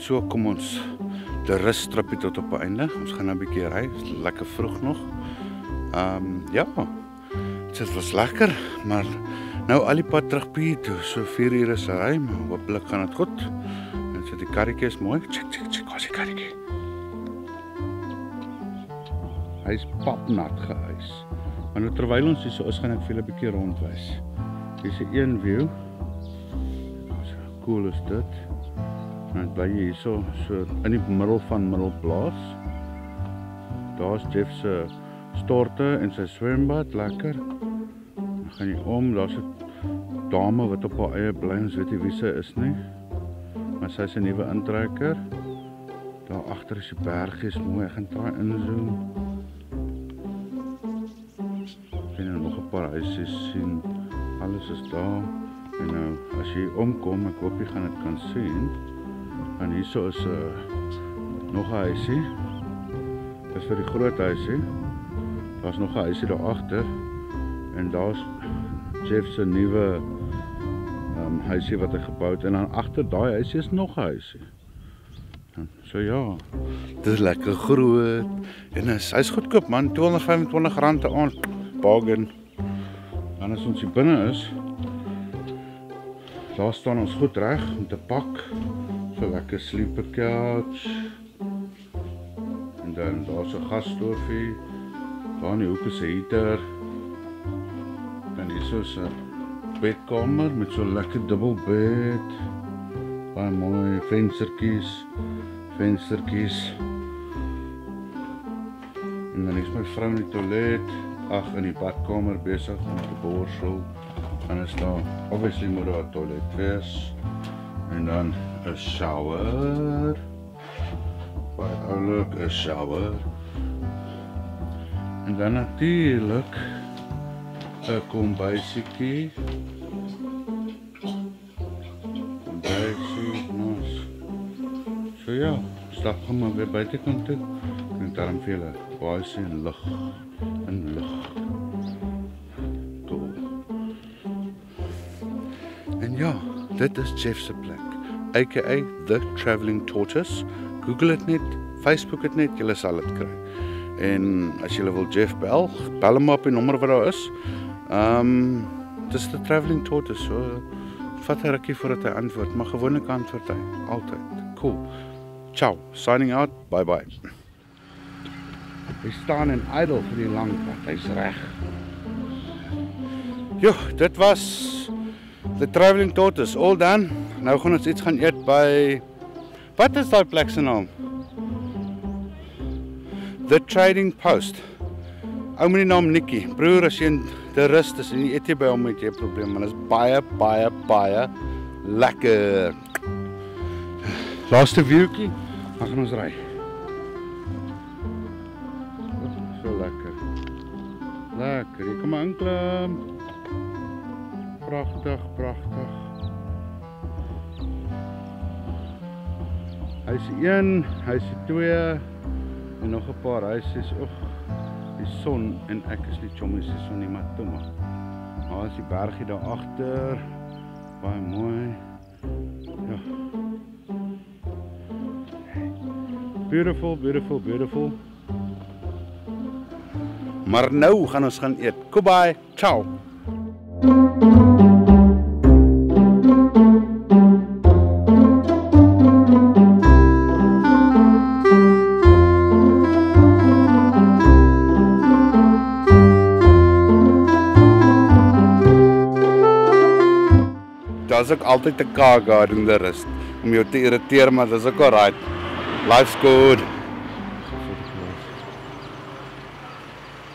so kom ons die rustripie tot op 'n einde. Ons gaan nou 'n bietjie ry, is lekker vroeg nog. Ja, dit was lekker, maar nou al die pad terug Piet toe, so 4 ure se ry, maar hopelik gaan dit goed. En so die karretjie is mooi. Check, waar is die karretjie? Hy is papnat gehuis. Maar nou terwyl ons hier so is, gaan ek vir julle 'n bietjie rondwys. Hier is 'n een view. So cool is dit. En bly jy hierso so in die middel van Middelplaas. Daar's Jeff se storte en sy swembad, lekker. Dan gaan jy om, daar's 'n dame wat op haar eie bly, ons weet nie wie sy is nie. Maar sy is 'n nuwe intrekker. Daar agter is die bergies mooi, ek gaan try inzoom. En dan nog 'n paar huisies sien, alles is daar. En nou, as jy omkom, ek hoop jy gaan dit kan sien. En hierso is nog 'n huisie. Dis vir die groot huisie. Daar's nog 'n huisie daar agter. En daar's Jeff se nuwe huisie wat hy gebou het. En dan agter daai huisie is nog 'n huisie. So ja, dit is lekker groot. En hy's goedkoop man, R225 'n aand. Bargain. En as ons hier binne is, daar staan ons goed reg om te pak. So lekker sleeper couch. En dan daar's 'n gasstoofie. Daar in die hoek is 'n heater. Dan hier is 'n bedkamer met so lekker dubbelbed. Baie mooi venstertjies. En dan is my vrou in die toilet. Ag, in die badkamer besig om te borsel. En is daar obviously moet daar 'n toilet wees. En dan 'n shower. Baie oulik, 'n shower. En dan natuurlik 'n kombuisiekie. So ja, stap gaan maar weer buitekant toe. En daarom vir julle baie sien lig. Cool. En ja, dit is Jeff se plek. A.k.a. The Travelling Tortoise. Google dit net, Facebook dit net, julle sal dit kry. En as julle wil Jeff bel hom op die nommer wat daar is. Dis The Travelling Tortoise. So vat 'n rukkie voordat hy antwoord, maar gewoonlik antwoord hy altyd. Cool. Ciao. Signing out. Bye bye. Hy staan in idle vir die lang pad. Hy's reg. Jo, dit was The Travelling Tortoise. All done. Nou gaan ons iets gaan eet by... Wat is daai plek se naam? The Trading Post. Ou met die naam Nikki. Broer, as jy 'n toerist is en jy eet hier by hom, het jy 'n probleem, man. Dit is baie lekker. Laaste viewtjie. Dan gaan ons ry. So lekker. Lekker. Jy kan maar inklim. Pragtig. Huisie 1, huisie 2 en nog 'n paar huisies. Oeg, die son en ek is nie chommies hier son nie, maar toe maar. Daar is die bergie daar agter. Baie mooi. Ja. Beautiful. Maar nou gaan ons gaan eet. Goodbye. Ciao. Daar's ook altyd 'n car guard in die rust om jou te irriteer, maar dis ook alright. Life's good.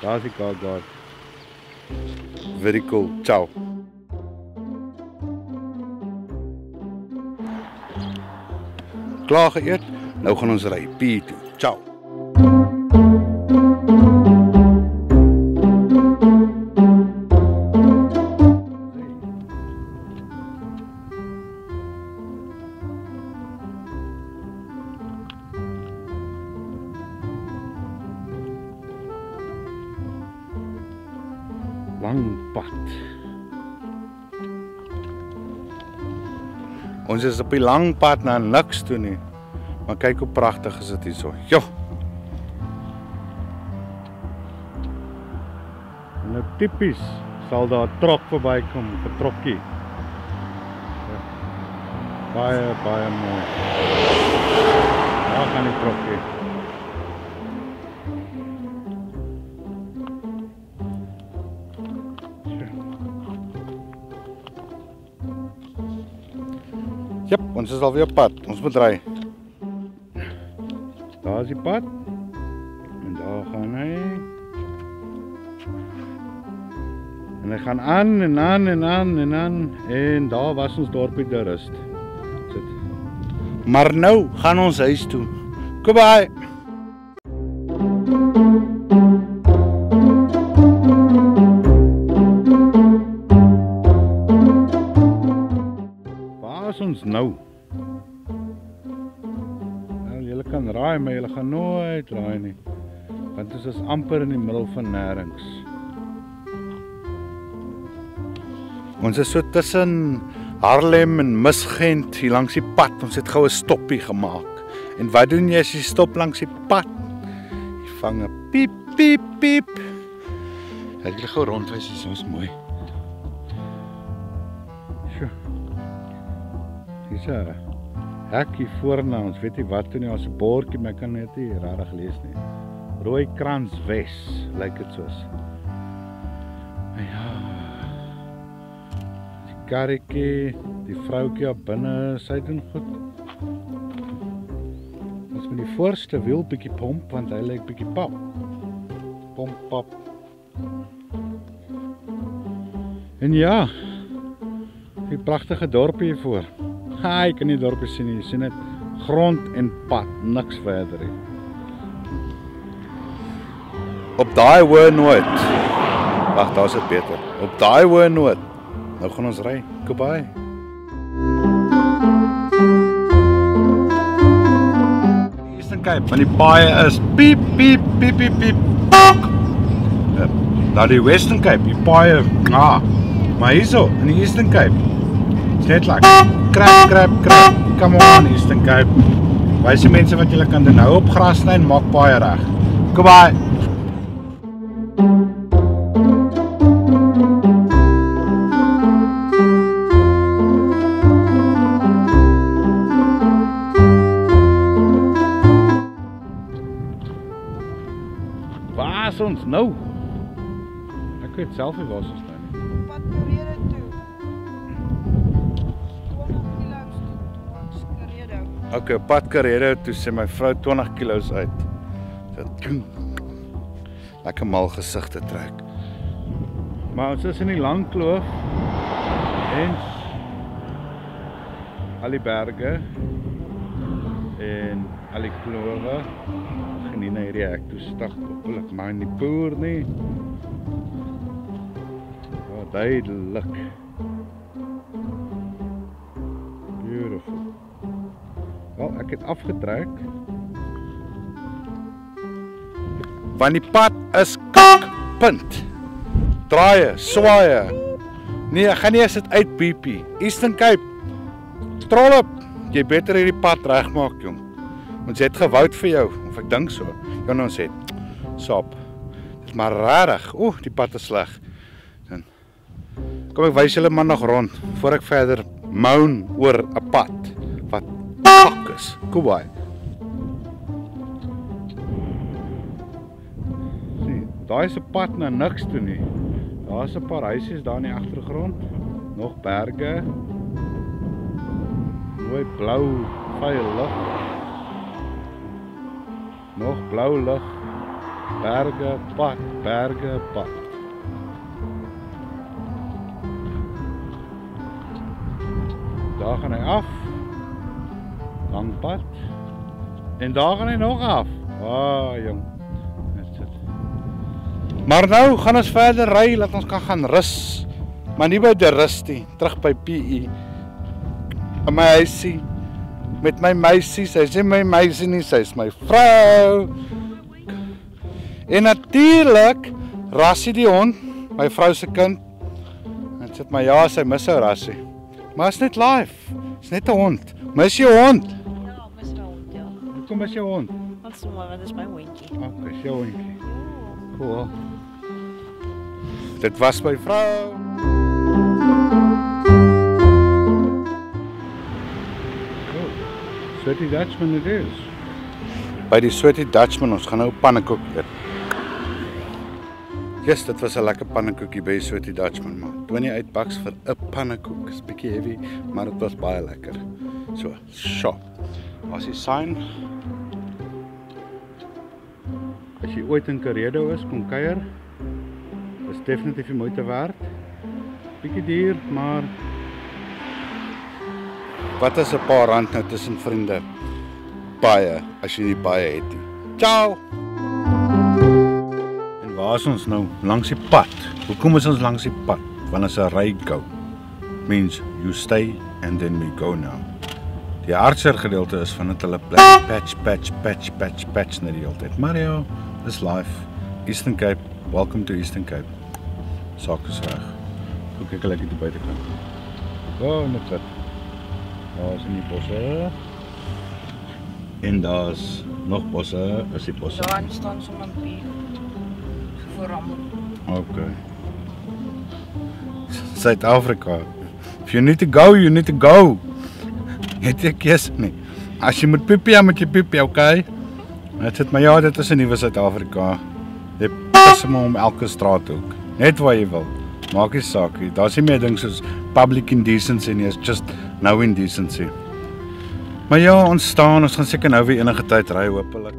Daar's die car guard. Very cool. Ciao. Klaar geëet. Nou gaan ons ry Piet toe. Ciao. Lang pad. Ons is op die lang pad na niks toe nie. Maar kyk hoe pragtig is dit hierso. Jo. Nou tipies sal daar 'n trok verbykom, 'n trokkie. Ja. Baie mooi. Daar gaan die trokkie. Jep, ons is alweer op pad. Ons moet ry. Daar is die pad. En daar gaan hy. En hy gaan aan en aan en aan en aan. En daar was ons dorpie de rust. Sit. Maar nou gaan ons huis toe. Goodbye. Waar is ons nou? Julle kan raai, maar julle gaan nooit raai nie. Want ons is amper in die middel van nêrens. Ons is so tussen Haarlem en Misgent hier langs die pad. Ons het gou 'n stoppie gemaak. En wat doen jy as jy stop langs die pad? Jy vang 'n piep piep piep. Ek wil gou rondwys, dis ons mooi. Sjoe. Hier's 'n hekkie voor na ons, weet nie wat toe nie, ons 'n bordjie, maar ek kan net nie regtig lees nie. Rooikrans Wes, lyk dit soos. Ja. Die karretjie, die vroutjie op binne, sy doen goed. Ons moet die voorste wiel bietjie pomp, want hy lyk bietjie pap. Pomp, pap. En ja, die pragtige dorpie hiervoor. Ha, jy kan nie dorpie sien nie, jy sien net grond en pad, niks verder nie. Op daai hoë noot. Wag, daar is dit beter. Op daai hoë noot. Nou gaan ons ry. Goodbye. Eastern Cape, want die paaie is piep piep piep piep piep. Daar die Western Cape, die paaie, maar hierso in die Eastern Cape. Is net like krap. Come on Eastern Cape. Waar is die mense wat julle kan doen? Nou op grasny en maak paaie reg. Goodbye. Waar is ons nou? Ek weet self nie waar ons nou nie. Pad Karedo toe. 20 kilos langs Karedo. Okay, pad Karedo toe sê my vrou 20 kilos uit. Lekker mal gesigte trek. Maar ons is in die lang kloof en al die berge en al die klowe. Geniet hierdie hek toe stap op. Ek myn die boer nie. Ja, duidelik. Beautiful. Wel, ek het afgetrek. Want die pad is punt. Draaie, swaaie. Nee, ek gaan nie as dit uit BP. Eastern Cape. Trollop. Jy beter hierdie pad regmaak, jong. Ons het gewoud vir jou, of ek dink so. Ja, ons het. Sop. Dit maar rarig. Die pad is sleg. Dan kom ek wys julle maar nog rond voor ek verder moan oor 'n pad wat pak is. Goodbye. Sien, daar is 'n pad na niks toe nie. Daar's 'n paar huisies daar in die agtergrond. Nog berge. Mooi blou, vuil lug. Nog blou lug. Berge, pad, berge, pad. Daar gaan hy af. Lang pad. En daar gaan hy nog af. Jong. Maar nou gaan ons verder ry, laat ons kan gaan rus. Maar nie by die rus nie, terug by PE. In my huisie. Met my meisie, sy is nie my meisie nie, sy is my vrou. En natuurlik, Rassie die hond, my vrou se kind. En sê my ja, sy mis ou Rassie. Maar is net live. Is net 'n hond. Mis jy hond? Ja, mis my hond, ja. Hoekom is jou hond? Wat sommer, dit is my hondjie. Okay, is jou hondjie. Cool. Dit was my vrou. Sweaty Dutchman it is. By die Sweaty Dutchman, ons gaan nou pannekoek eet. Yes, dit was 'n lekker pannekoekie by Sweaty Dutchman, maar $20 $8 vir 'n pannekoek. Is bietjie heavy, maar dit was baie lekker. So, shop. As die sign. As jy ooit in Karedo is, kom kuier. Is definitief die moeite werd. Bietjie duur, maar wat is 'n paar rand nou tussen vriende? Baie, as jy nie baie het nie. Ciao! En waar is ons nou? Langs die pad. Hoekom is ons langs die pad? Want is 'n ry go. Means you stay and then we go now. Die hartseer gedeelte is van dit hulle patch na die hele tyd. Mario, dis life. Eastern Cape, welcome to Eastern Cape. Sake is reg. Hoe kyk ek hier buitekant? Net wat. Daar is in die bosse. En daar's nog bosse, is die bosse. Daar staan sommer 'n bier. Voorrammel. Okay. Suid-Afrika. If you need to go, you need to go. Het ek yes nie. As jy moet piepie, moet jy piepie, okay? Dit sit maar ja, dit is 'n nuwe Suid-Afrika. Jy pas hom om elke straathoek. Net waar jy wil. Maak nie saak nie. Daar's nie meer ding soos public indecency nie, it's just no indecency. Maar ja, ons staan, ons gaan seker nou weer enige tyd ry hopelik.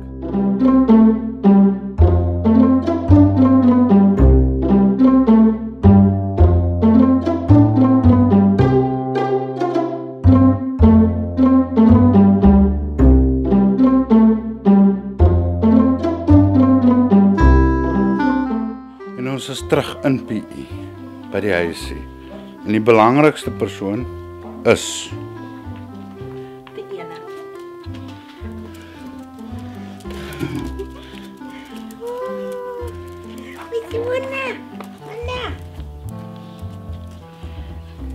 En ons is terug in PE by die huisie. En die belangrikste persoon is Die ene.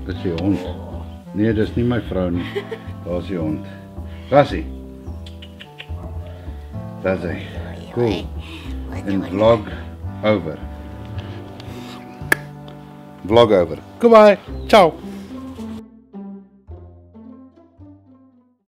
Dis die hond. Nee, dis nie my vrou nie. Daar's die hond. Rassie. Daar's hy. Cool. En vlog over. Vlog over. Goodbye. Ciao.